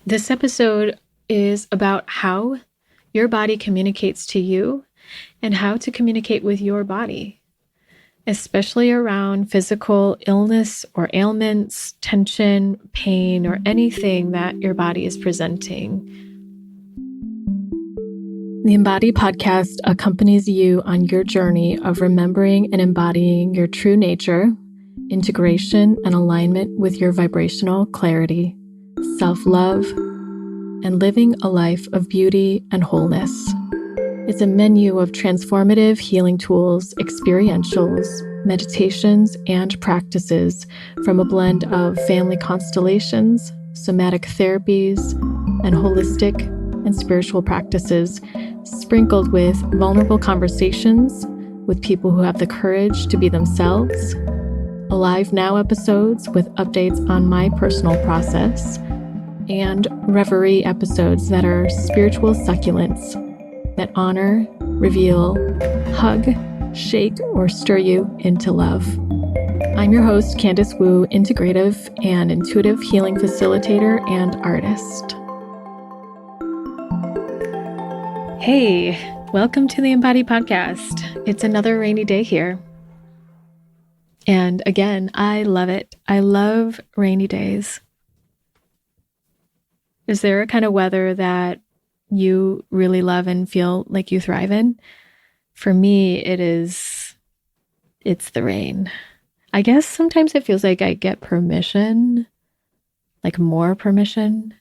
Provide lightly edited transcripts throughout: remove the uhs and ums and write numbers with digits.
This episode is about how your body communicates to you and how to communicate with your body, especially around physical illness or ailments, tension, pain, or anything that your body is presenting. The Embody podcast accompanies you on your journey of remembering and embodying your true nature, integration and alignment with your vibrational clarity, self-love, and living a life of beauty and wholeness. It's a menu of transformative healing tools, experientials, meditations, and practices from a blend of family constellations, somatic therapies, and holistic and spiritual practices, sprinkled with vulnerable conversations with people who have the courage to be themselves, Alive Now episodes with updates on my personal process, and reverie episodes that are spiritual succulents that honor, reveal, hug, shake, or stir you into love. I'm your host, Candice Wu, integrative and intuitive healing facilitator and artist. Hey, welcome to the Embody podcast. It's another rainy day here. And again, I love it. I love rainy days. Is there a kind of weather that you really love and feel like you thrive in? For me, it's the rain. I guess sometimes it feels like I get permission, like more permission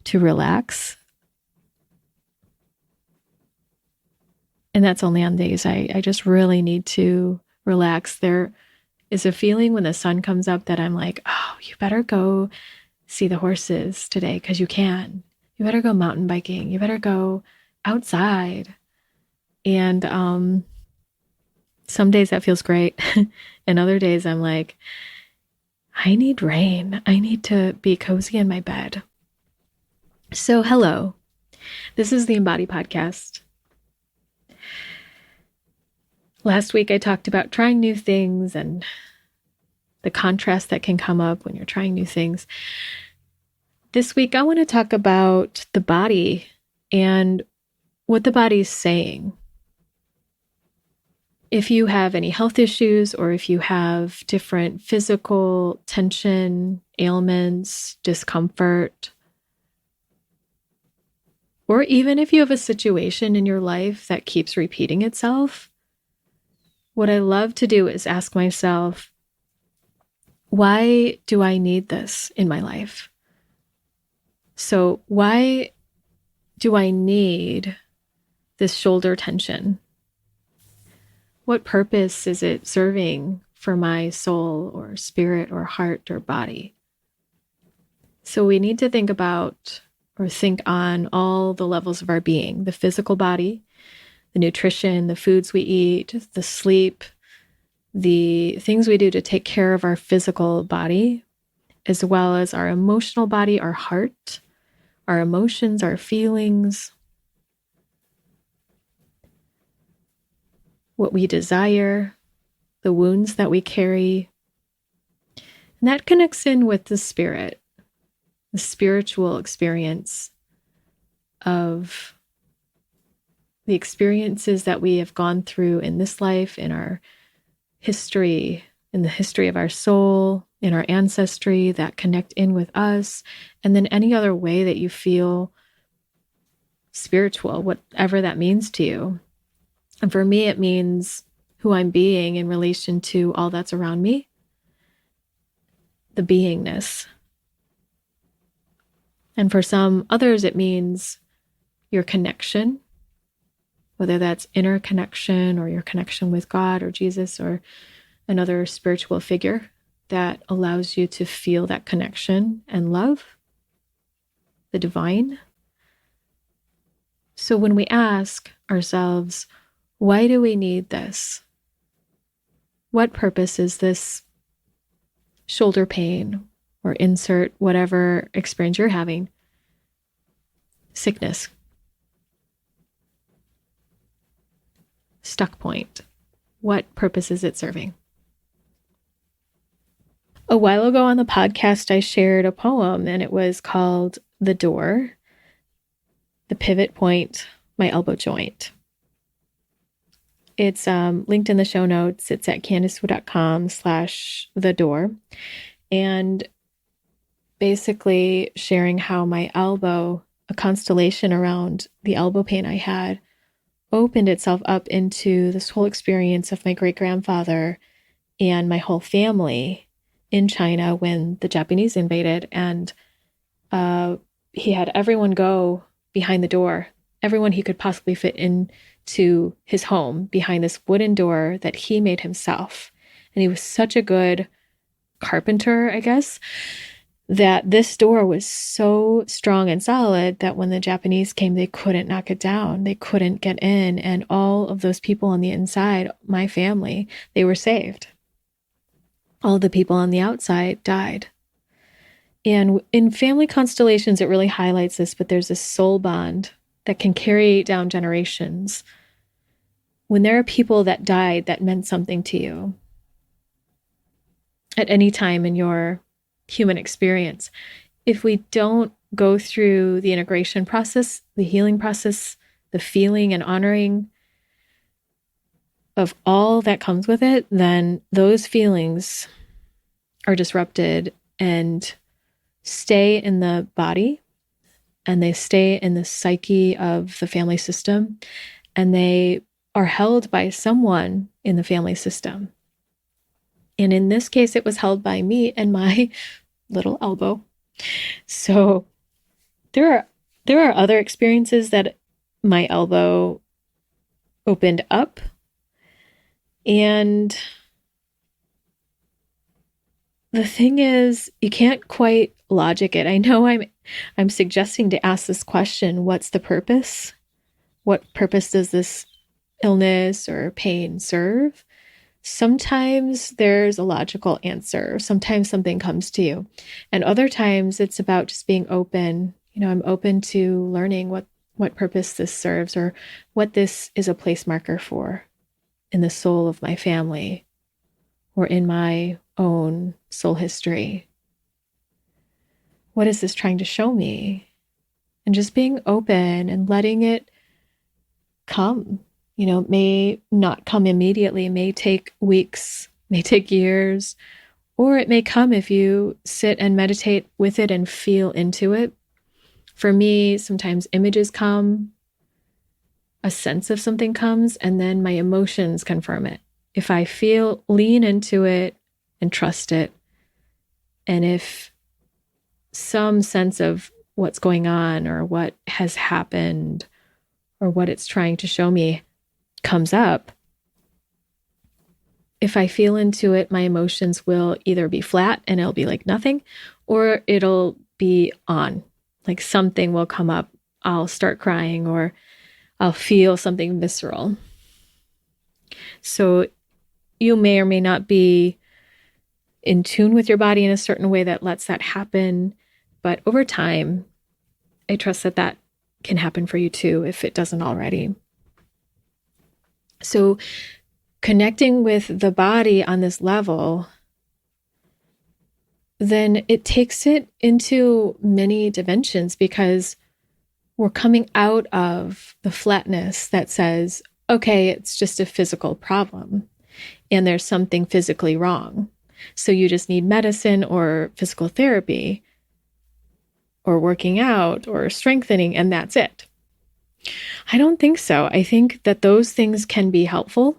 to relax. And that's only on days I just really need to relax. There is a feeling when the sun comes up that I'm like, oh, you better go see the horses today because you can. You better go mountain biking. You better go outside. And some days that feels great. And other days I'm like, I need rain. I need to be cozy in my bed. So hello, this is the Embody podcast. Last week I talked about trying new things and the contrast that can come up when you're trying new things. This week, I want to talk about the body and what the body's saying. If you have any health issues or if you have different physical tension, ailments, discomfort, or even if you have a situation in your life that keeps repeating itself, what I love to do is ask myself, why do I need this in my life? So why do I need this shoulder tension? What purpose is it serving for my soul or spirit or heart or body? So we need to think about or think on all the levels of our being, the physical body, the nutrition, the foods we eat, the sleep, the things we do to take care of our physical body, as well as our emotional body, our heart, our emotions, our feelings, what we desire, the wounds that we carry. And that connects in with the spirit, the spiritual experience of the experiences that we have gone through in this life, in our history, in the history of our soul, in our ancestry that connect in with us, and then any other way that you feel spiritual, whatever that means to you. And for me, it means who I'm being in relation to all that's around me, the beingness. And for some others, it means your connection, whether that's inner connection or your connection with God or Jesus or another spiritual figure that allows you to feel that connection and love, the divine. So when we ask ourselves, why do we need this? What purpose is this shoulder pain or insert whatever experience you're having? Sickness. Stuck point. What purpose is it serving? A while ago on the podcast, I shared a poem, and it was called The Door, the Pivot Point, My Elbow Joint. It's linked in the show notes. It's at candice.com/the door. And basically sharing how my elbow, a constellation around the elbow pain I had, opened itself up into this whole experience of my great-grandfather and my whole family in China when the Japanese invaded. And he had everyone go behind the door, everyone he could possibly fit into his home behind this wooden door that he made himself. And he was such a good carpenter, I guess, that this door was so strong and solid that when the Japanese came, they couldn't knock it down. They couldn't get in. And all of those people on the inside, my family, they were saved. All the people on the outside died. And in family constellations, it really highlights this, but there's a soul bond that can carry down generations. When there are people that died that meant something to you at any time in your human experience, if we don't go through the integration process, the healing process, the feeling and honoring of all that comes with it, then those feelings are disrupted and stay in the body, and they stay in the psyche of the family system, and they are held by someone in the family system. And in this case, it was held by me and my little elbow. So there are other experiences that my elbow opened up, and the thing is, you can't quite logic it. I know I'm suggesting to ask this question, what's the purpose? What purpose does this illness or pain serve? Sometimes there's a logical answer. Sometimes something comes to you. And other times it's about just being open. I'm open to learning what purpose this serves, or what this is a place marker for in the soul of my family or in my own soul history. What is this trying to show me? And just being open and letting it come. May not come immediately, may take weeks, may take years, or it may come if you sit and meditate with it and feel into it. For me, sometimes images come, a sense of something comes, and then my emotions confirm it. If I lean into it and trust it, and if some sense of what's going on or what has happened or what it's trying to show me comes up, if I feel into it, my emotions will either be flat and it'll be like nothing, or it'll be on, like something will come up. I'll start crying, or I'll feel something visceral. So you may or may not be in tune with your body in a certain way that lets that happen. But over time, I trust that can happen for you too, if it doesn't already. So connecting with the body on this level, then it takes it into many dimensions, because we're coming out of the flatness that says, okay, it's just a physical problem and there's something physically wrong. So you just need medicine or physical therapy or working out or strengthening, and that's it. I don't think so. I think that those things can be helpful,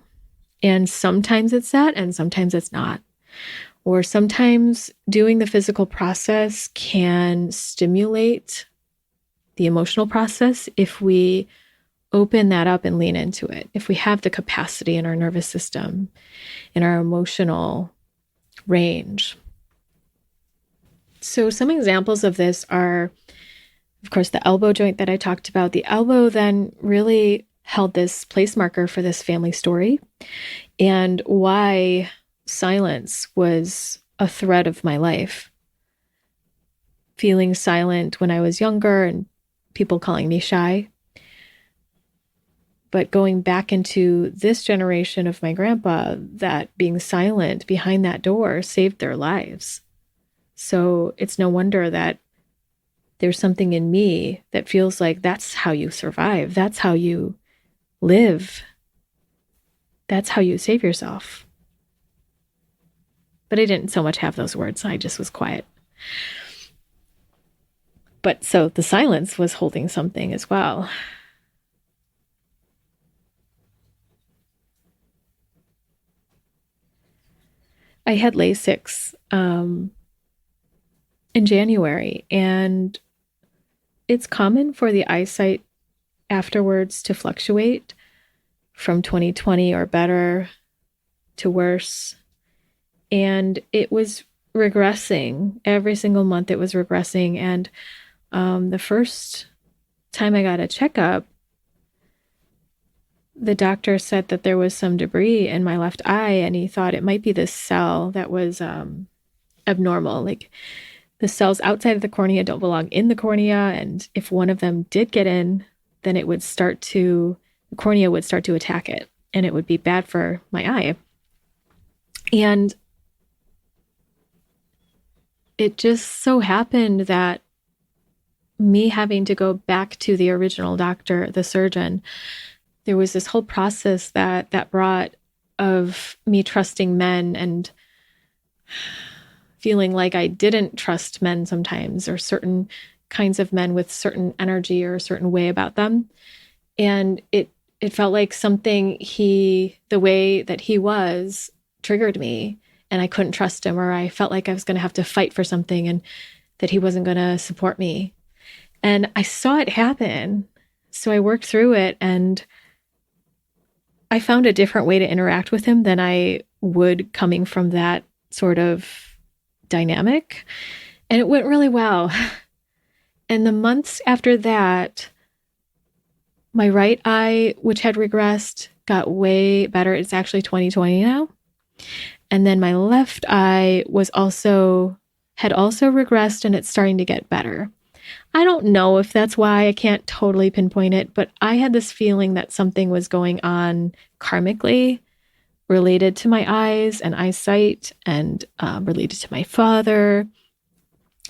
and sometimes it's that and sometimes it's not. Or sometimes doing the physical process can stimulate the emotional process if we open that up and lean into it. If we have the capacity in our nervous system, in our emotional range. So some examples of this are, of course, the elbow joint that I talked about. The elbow then really held this place marker for this family story, and why silence was a thread of my life. Feeling silent when I was younger and people calling me shy. But going back into this generation of my grandpa, that being silent behind that door saved their lives. So it's no wonder that there's something in me that feels like that's how you survive. That's how you live. That's how you save yourself. But I didn't so much have those words. I just was quiet. But so the silence was holding something as well. I had LASIK in January, and it's common for the eyesight afterwards to fluctuate from 20/20 or better to worse. And it was regressing. Every single month it was regressing. And the first time I got a checkup, the doctor said that there was some debris in my left eye, and he thought it might be this cell that was abnormal. Like, the cells outside of the cornea don't belong in the cornea, and if one of them did get in, then the cornea would start to attack it, and it would be bad for my eye. And it just so happened that me having to go back to the original doctor, the surgeon, there was this whole process that brought of me trusting men and feeling like I didn't trust men sometimes, or certain kinds of men with certain energy or a certain way about them. And it felt like something the way that he was triggered me, and I couldn't trust him, or I felt like I was going to have to fight for something and that he wasn't going to support me. And I saw it happen. So I worked through it, and I found a different way to interact with him than I would coming from that sort of dynamic. And it went really well. And the months after that, my right eye, which had regressed, got way better. It's actually 20/20 now. And then my left eye had also regressed, and it's starting to get better. I don't know if that's why, I can't totally pinpoint it, but I had this feeling that something was going on karmically related to my eyes and eyesight, and related to my father,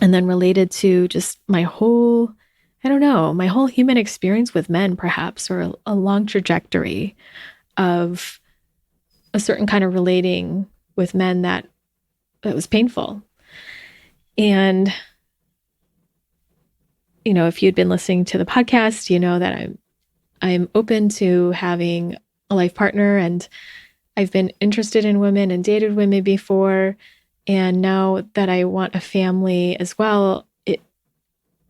and then related to just my whole human experience with men, perhaps, or a long trajectory of a certain kind of relating with men that was painful. And if you'd been listening to the podcast, you know that I'm open to having a life partner, and I've been interested in women and dated women before. And now that I want a family as well,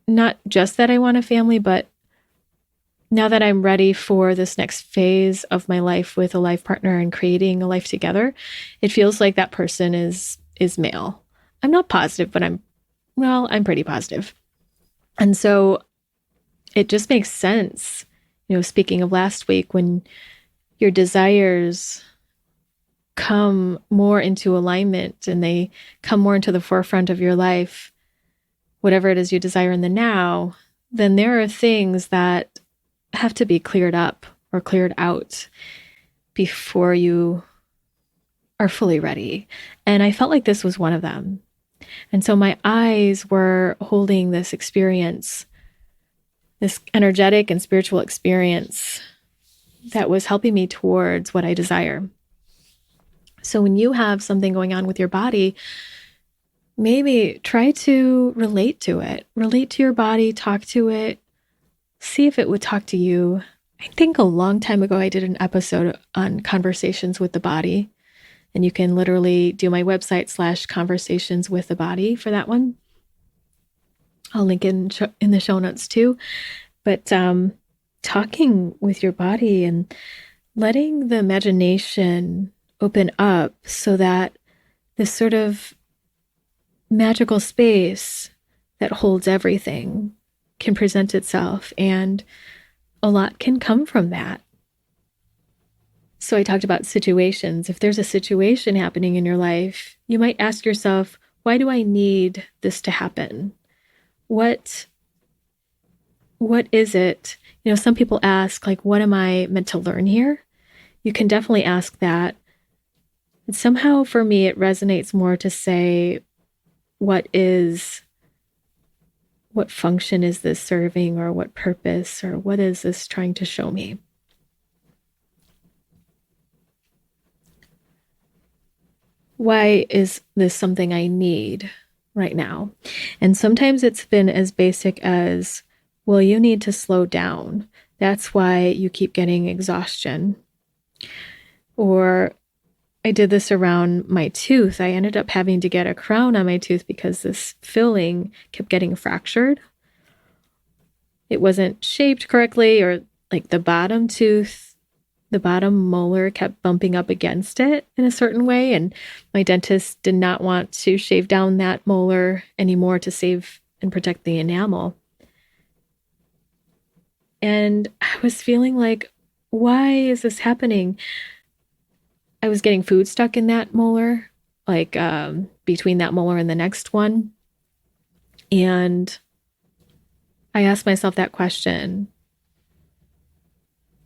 not just that I want a family, but now that I'm ready for this next phase of my life with a life partner and creating a life together, it feels like that person is male. I'm not positive, but I'm pretty positive. And so it just makes sense, speaking of last week, when your desires come more into alignment and they come more into the forefront of your life, whatever it is you desire in the now, then there are things that have to be cleared up or cleared out before you are fully ready. And I felt like this was one of them. And so my eyes were holding this experience, this energetic and spiritual experience that was helping me towards what I desire. So when you have something going on with your body, maybe try to relate to it. Relate to your body, talk to it, see if it would talk to you. I think a long time ago, I did an episode on conversations with the body. And you can literally do my website /conversations with the body for that one. I'll link in the show notes too. But talking with your body and letting the imagination open up so that this sort of magical space that holds everything can present itself, and a lot can come from that. So I talked about situations. If there's a situation happening in your life, you might ask yourself, why do I need this to happen? What what is it? Some people ask, like, what am I meant to learn here? You can definitely ask that. And somehow for me, it resonates more to say, what function is this serving, or what purpose, or what is this trying to show me? Why is this something I need right now? And sometimes it's been as basic as, well, you need to slow down. That's why you keep getting exhaustion. Or I did this around my tooth. I ended up having to get a crown on my tooth because this filling kept getting fractured. It wasn't shaped correctly, or like the bottom molar kept bumping up against it in a certain way. And my dentist did not want to shave down that molar anymore to save and protect the enamel. And I was feeling like, why is this happening? I was getting food stuck in that molar, like between that molar and the next one. And I asked myself that question,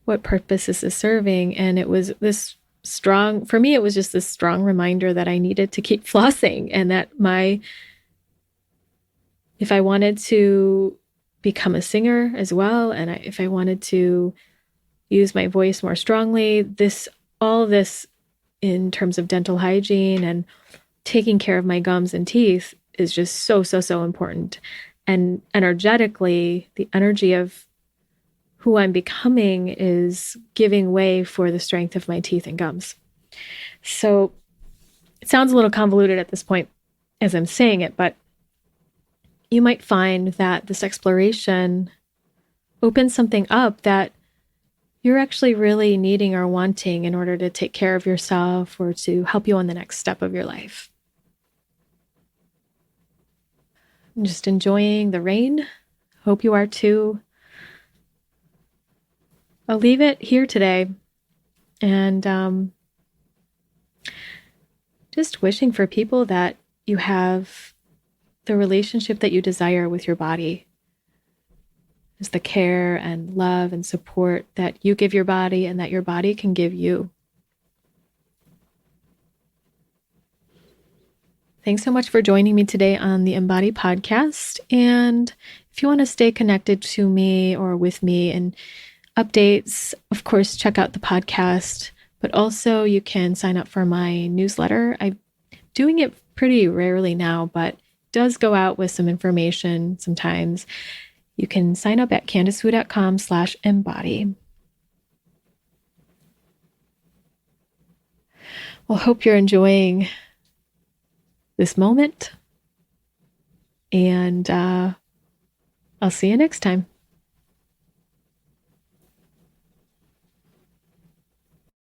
what purpose is this serving? And it was this strong, for me, it was just this strong reminder that I needed to keep flossing, and that if I wanted to become a singer as well, and if I wanted to use my voice more strongly, all of this in terms of dental hygiene and taking care of my gums and teeth is just so, so, so important. And energetically, the energy of who I'm becoming is giving way for the strength of my teeth and gums. So it sounds a little convoluted at this point as I'm saying it, but you might find that this exploration opens something up that you're actually really needing or wanting in order to take care of yourself or to help you on the next step of your life. I'm just enjoying the rain. Hope you are too. I'll leave it here today, and just wishing for people that you have the relationship that you desire with your body. Is the care and love and support that you give your body and that your body can give you. Thanks so much for joining me today on the Embody podcast. And if you want to stay connected to me or with me and updates, of course, check out the podcast, but also you can sign up for my newsletter. I'm doing it pretty rarely now, but it does go out with some information sometimes. You can sign up at CandiceWu.com/embody. Well, hope you're enjoying this moment, and I'll see you next time.